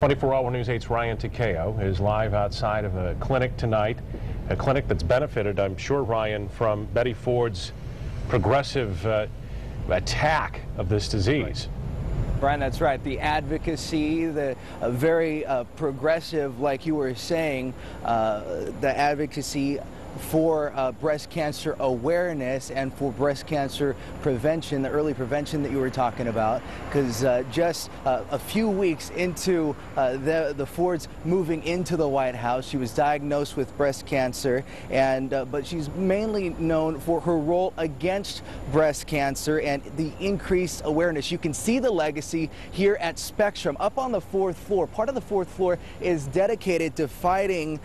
24-Hour News 8's Ryan Takeo is live outside of a clinic tonight, a clinic that's benefited, I'm sure, Ryan, from Betty Ford's progressive attack of this disease. Brian, that's right. The advocacy, the very progressive, like you were saying, the advocacy for breast cancer awareness and for breast cancer prevention, the early prevention that you were talking about, because just a few weeks into the Fords moving into the White House, she was diagnosed with breast cancer, and but she's mainly known for her role against breast cancer and the increased awareness. You can see the legacy here at Spectrum up on the 4th floor. Part of the 4th floor is dedicated to fighting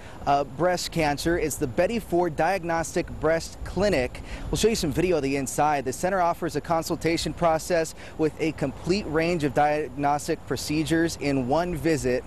breast cancer. It's the Betty Ford Diagnostic Breast Clinic. We'll show you some video of the inside. The center offers a consultation process with a complete range of diagnostic procedures in one visit.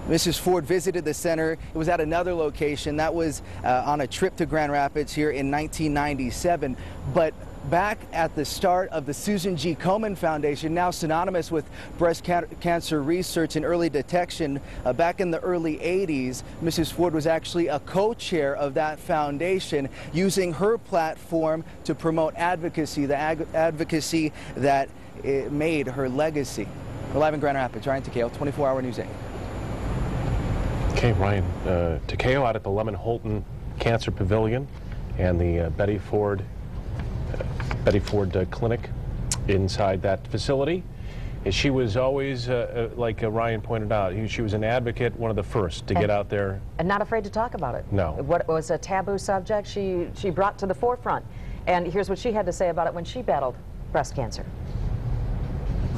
Mrs. Ford visited the center. It was at another location. That was on a trip to Grand Rapids here in 1997. But back at the start of the Susan G. Komen Foundation, now synonymous with breast cancer research and early detection, back in the early 80s, Mrs. Ford was actually a co-chair of that foundation, using her platform to promote advocacy, the advocacy that made her legacy. We're live in Grand Rapids. Ryan Takeo, 24-Hour News 8. Okay, Ryan Takeo out at the Lemon Holton Cancer Pavilion and the Betty Ford Clinic inside that facility. And she was always, like Ryan pointed out, she was an advocate, one of the first to get out there. And not afraid to talk about it. No. What was a taboo subject, she brought to the forefront. And here's what she had to say about it when she battled breast cancer.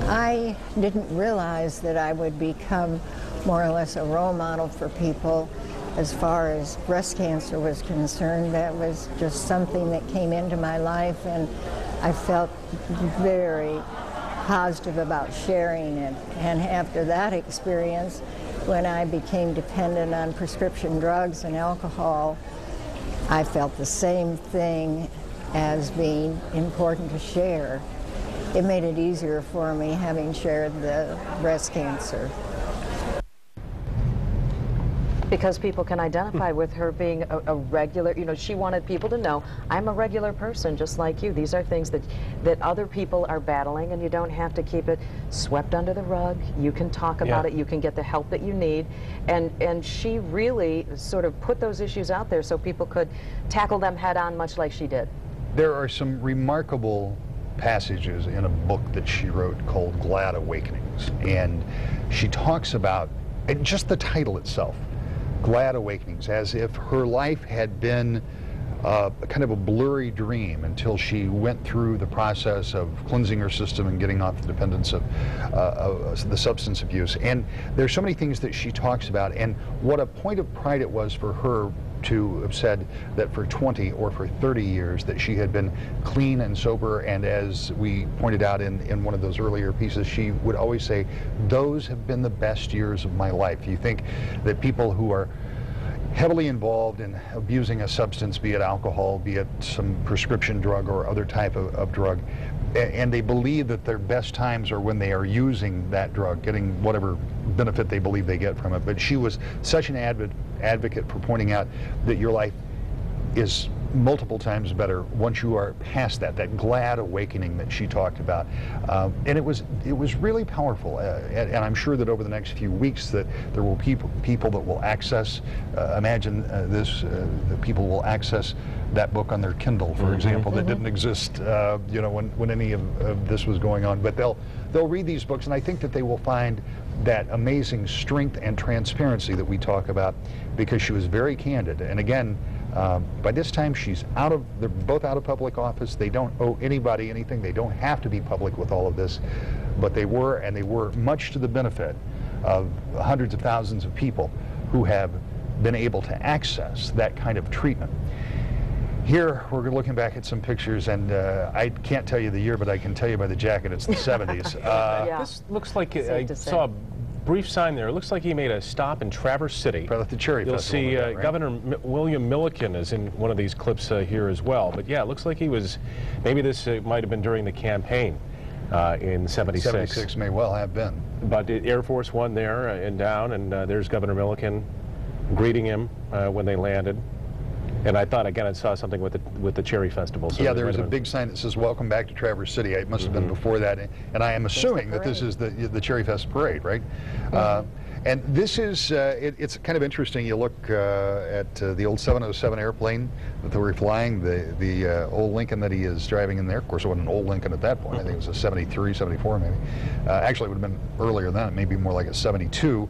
I didn't realize that I would become more or less a role model for people as far as breast cancer was concerned. That was just something that came into my life, and I felt very positive about sharing it. And after that experience, when I became dependent on prescription drugs and alcohol, I felt the same thing as being important to share. It made it easier for me having shared the breast cancer. Because people can identify with her being a regular, she wanted people to know, I'm a regular person just like you. These are things that other people are battling, and you don't have to keep it swept under the rug. You can talk about it. You can get the help that you need. And she really sort of put those issues out there so people could tackle them head on, much like she did. There are some remarkable passages in a book that she wrote called Glad Awakenings, and she talks about just the title itself, Glad Awakenings, as if her life had been kind of a blurry dream until she went through the process of cleansing her system and getting off the dependence of the substance abuse. And there's so many things that she talks about, and what a point of pride it was for her to have said that for 20 or for 30 years that she had been clean and sober, and as we pointed out in one of those earlier pieces, she would always say, those have been the best years of my life. You think that people who are heavily involved in abusing a substance, be it alcohol, be it some prescription drug or other type of drug, and they believe that their best times are when they are using that drug, getting whatever benefit they believe they get from it. But she was such an advocate for pointing out that your life is multiple times better once you are past that glad awakening that she talked about. And it was really powerful. And I'm sure that over the next few weeks that there will people that will access, imagine that people will access that book on their Kindle, for example, that didn't exist when any of this was going on. But they'll read these books, and I think that they will find that amazing strength and transparency that we talk about, because she was very candid. And again, by this time they're both out of public office. They don't owe anybody anything. They don't have to be public with all of this, but they were, and they were much to the benefit of hundreds of thousands of people who have been able to access that kind of treatment. Here, we're looking back at some pictures, and I can't tell you the year, but I can tell you by the jacket it's the 70s. This looks like, I saw a brief sign there. It looks like he made a stop in Traverse City. Probably at the Cherry Festival. You'll see right? Governor William Milliken is in one of these clips here as well. But yeah, it looks like he was, maybe this might have been during the campaign in '76. '76 may well have been. but Air Force One there and down, and there's Governor Milliken greeting him when they landed. And I thought, again, I saw something with the Cherry Festival. So yeah, there was a big sign that says "Welcome back to Traverse City." It must have been before that, and I am assuming that this is the Cherry Fest parade, right? And this is, it's kind of interesting. You look at the old 707 airplane that they were flying, the old Lincoln that he is driving in there. Of course, it wasn't an old Lincoln at that point. I think it was a 73, 74 maybe. Actually, it would have been earlier than that, maybe more like a 72.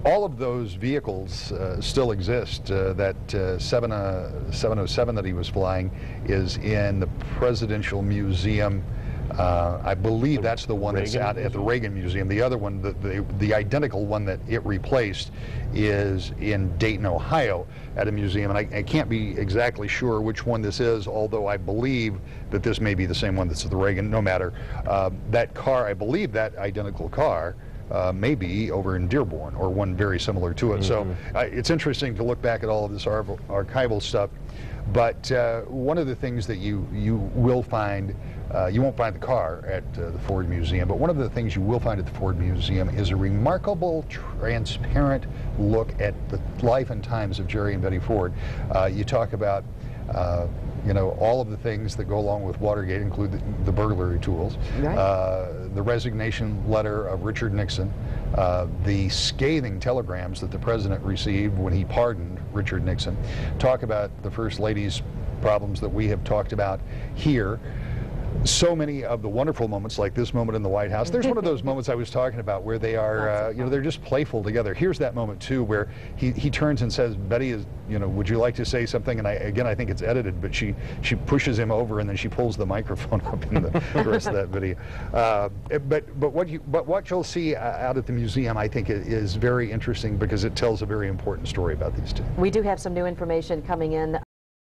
All of those vehicles still exist. That 707 that he was flying is in the Presidential Museum. I believe that's the one that's out at the Reagan Museum. The other one, the identical one that it replaced, is in Dayton, Ohio, at a museum. And I can't be exactly sure which one this is, although I believe that this may be the same one that's at the Reagan. No matter. That car, I believe that identical car, maybe over in Dearborn, or one very similar to it. So it's interesting to look back at all of this archival stuff. But one of the things that you will find, you won't find the car at the Ford Museum, but one of the things you will find at the Ford Museum is a remarkable, transparent look at the life and times of Jerry and Betty Ford. You talk about you know, all of the things that go along with Watergate, include the burglary tools, the resignation letter of Richard Nixon, the scathing telegrams that the president received when he pardoned Richard Nixon. Talk about the First Lady's problems that we have talked about here. So many of the wonderful moments, like this moment in the White House. There's one of those moments I was talking about where they are, you know, they're just playful together. Here's that moment too, where he turns and says, "Betty, is, you know, would you like to say something?" And I think it's edited, but she pushes him over and then she pulls the microphone up in the rest of that video. But what you'll see out at the museum, I think, is very interesting, because it tells a very important story about these two. We do have some new information coming in